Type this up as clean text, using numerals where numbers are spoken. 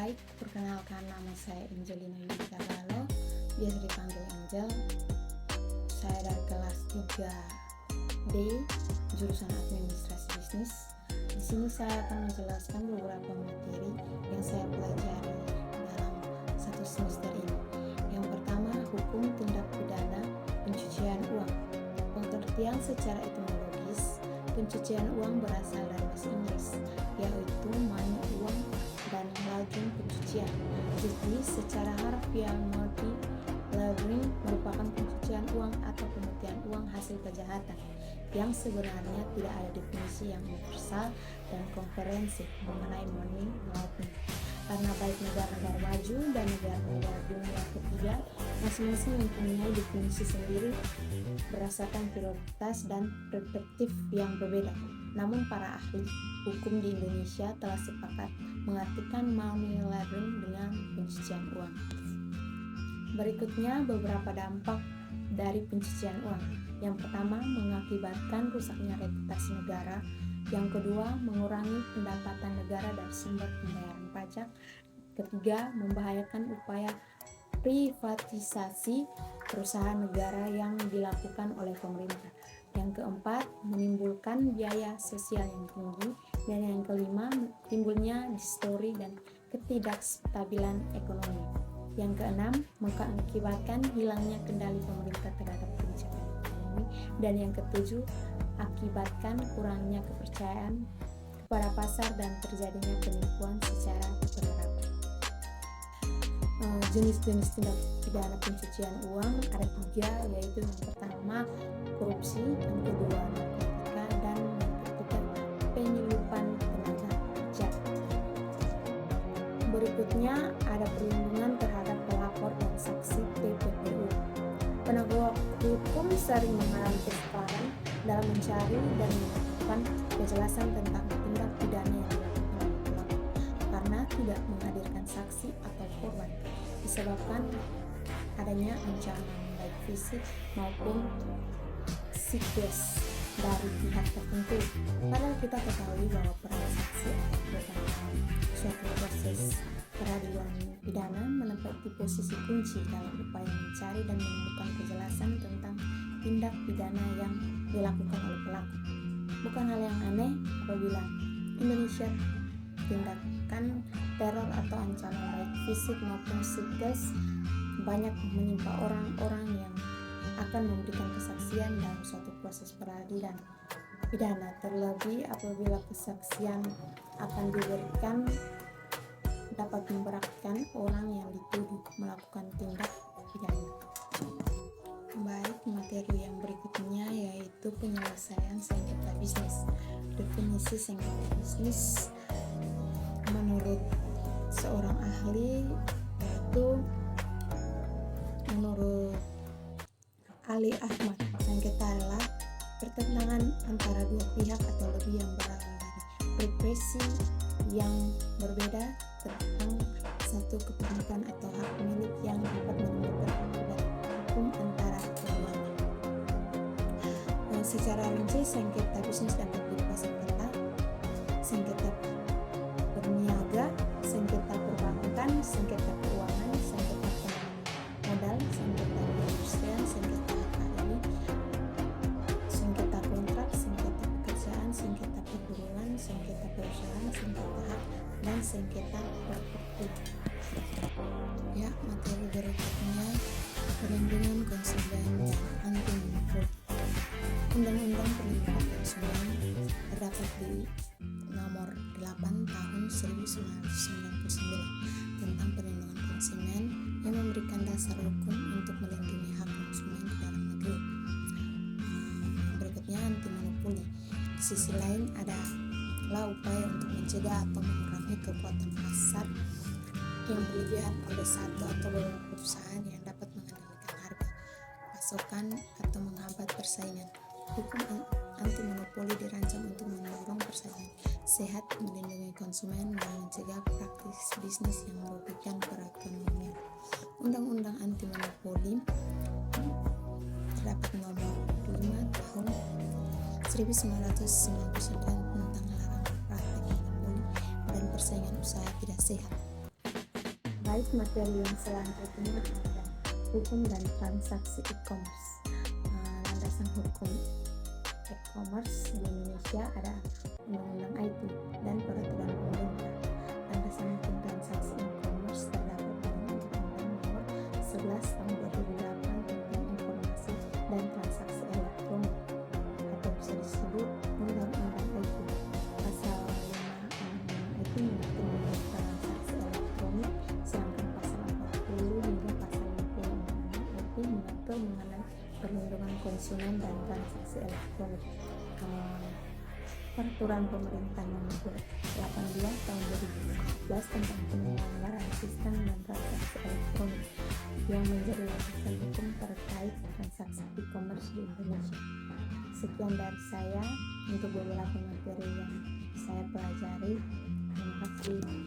Baik, perkenalkan nama saya Angelina Yudita Galo, biasa dipanggil Angel. Saya dari kelas 3D, jurusan Administrasi Bisnis. Di sini saya akan menjelaskan beberapa materi yang saya pelajari dalam satu semester ini. Yang pertama, hukum tindak pidana pencucian uang. Pengertian secara etimologis, pencucian uang berasal dari bahasa Inggris, yaitu money uang dan lajeng pencucian. Jadi secara harfiah money laundering merupakan pencucian uang atau pemutihan uang hasil kejahatan, yang sebenarnya tidak ada definisi yang universal dan komprehensif mengenai money laundering, karena baik negara-negara maju dan negara-negara dunia ketiga masing-masing mempunyai definisi sendiri berdasarkan prioritas dan perspektif yang berbeda. Namun para ahli hukum di Indonesia telah sepakat mengartikan money laundering dengan pencucian uang. Berikutnya beberapa dampak dari pencucian uang. Yang pertama, mengakibatkan rusaknya reputasi negara. Yang kedua, mengurangi pendapatan negara dari sumber pembayaran pajak. Ketiga, membahayakan upaya privatisasi perusahaan negara yang dilakukan oleh pemerintah. Yang keempat, menimbulkan biaya sosial yang tinggi. Dan yang kelima, timbulnya distori dan ketidakstabilan ekonomi. Yang keenam, mengakibatkan hilangnya kendali pemerintah terhadap kebijakan ekonomi. Dan yang ketujuh, akibatkan kurangnya kepercayaan kepada pasar dan terjadinya penipuan secara bertahap. Jenis-jenis tindak pidana pencucian uang ada 3, yaitu yang pertama korupsi, yang kedua narkotika, dan yang ketiga penyelundupan tenaga kerja. Berikutnya ada perlindungan terhadap pelapor dan saksi TPPU. Penegak hukum sering mengalami kesalahan dalam mencari dan menemukan kejelasan tentang tindak pidana yang dilakukan oleh pelapor karena tidak menghadirkan saksi atau korban, disebabkan adanya ancaman baik fisik maupun psikis dari pihak tertentu. Padahal kita ketahui bahwa peran saksi atau korban dalam suatu proses peradilan pidana menempati posisi kunci dalam upaya mencari dan menemukan kejelasan tentang tindak pidana yang dilakukan oleh pelaku. Bukan hal yang aneh apabila Indonesia tindakan teror atau ancaman baik fisik maupun psikis banyak menimpa orang-orang yang akan memberikan kesaksian dalam suatu proses peradilan pidana, terlebih apabila kesaksian akan diberikan dapat memberatkan orang yang dituduh melakukan tindak pidana. Baik, materi yang berikutnya yaitu penyelesaian sengketa bisnis. Definisi sengketa bisnis menurut seorang ahli, yaitu menurut Ali Ahmad, sengketa adalah pertentangan antara dua pihak atau lebih yang berawal dari preferensi yang berbeda tentang satu kepemilikan atau hak milik yang dapat menimbulkan akibat hukum antara keduanya. Secara rinci, sengketa bisnis dapat berupa sengketa berniaga, sengketa perbankan, sengketa keuangan, sengketa penanaman modal, sengketa perindustrian, sengketa akademik, sengketa kontrak, sengketa pekerjaan, sengketa perguruan, sengketa perusahaan, sengketa hak, dan sengketa properti. Ya, materi berikutnya perlindungan konsumen dan anti monopoli. Undang-Undang Perlindungan Konsumen terdapat di nomor 8 tahun 1999 tentang perlindungan konsumen yang memberikan dasar hukum untuk melindungi hak konsumen di dalam negeri. Berikutnya anti monopoli. Di sisi lain adalah upaya untuk mencegah atau mengurangi kekuatan pasar yang berlebihan oleh satu atau beberapa perusahaan yang dapat mengendalikan harga pasokan atau menghambat persaingan. Hukum anti monopoli dirancang untuk mendorong persaingan sehat, melindungi konsumen, dan mencegah praktik bisnis yang merugikan perekonomian. Undang-Undang anti monopoli terdapat nomor 5 tahun 1999 tentang larangan praktik monopoli dan persaingan usaha tidak sehat. Terkait materi yang selanjutnya ada hukum dan transaksi e-commerce. Landasan hukum e-commerce di Indonesia ada Undang-Undang IT dan Peraturan Pemerintah. Landasan hukum transaksi e-commerce terdapat dalam Undang-Undang Nomor 11 Tahun 2008 tentang Informasi dan Transaksi Elektronik atau bisa disebut Undang-Undang IT. Pasal 5 Undang-Undang IT mengatur transaksi elektronik, sedangkan pasal 40 hingga pasal 50 Undang-Undang IT mengatur mengenai perlindungan konsumen dan transaksi elektronik. Peraturan Pemerintah Nomor 18 Tahun 2014 tentang penyelenggaraan sistem dan transaksi elektronik yang menjadi landasan hukum terkait transaksi e-commerce di Indonesia. Sekian dari saya untuk beberapa materi yang saya pelajari. Terima kasih.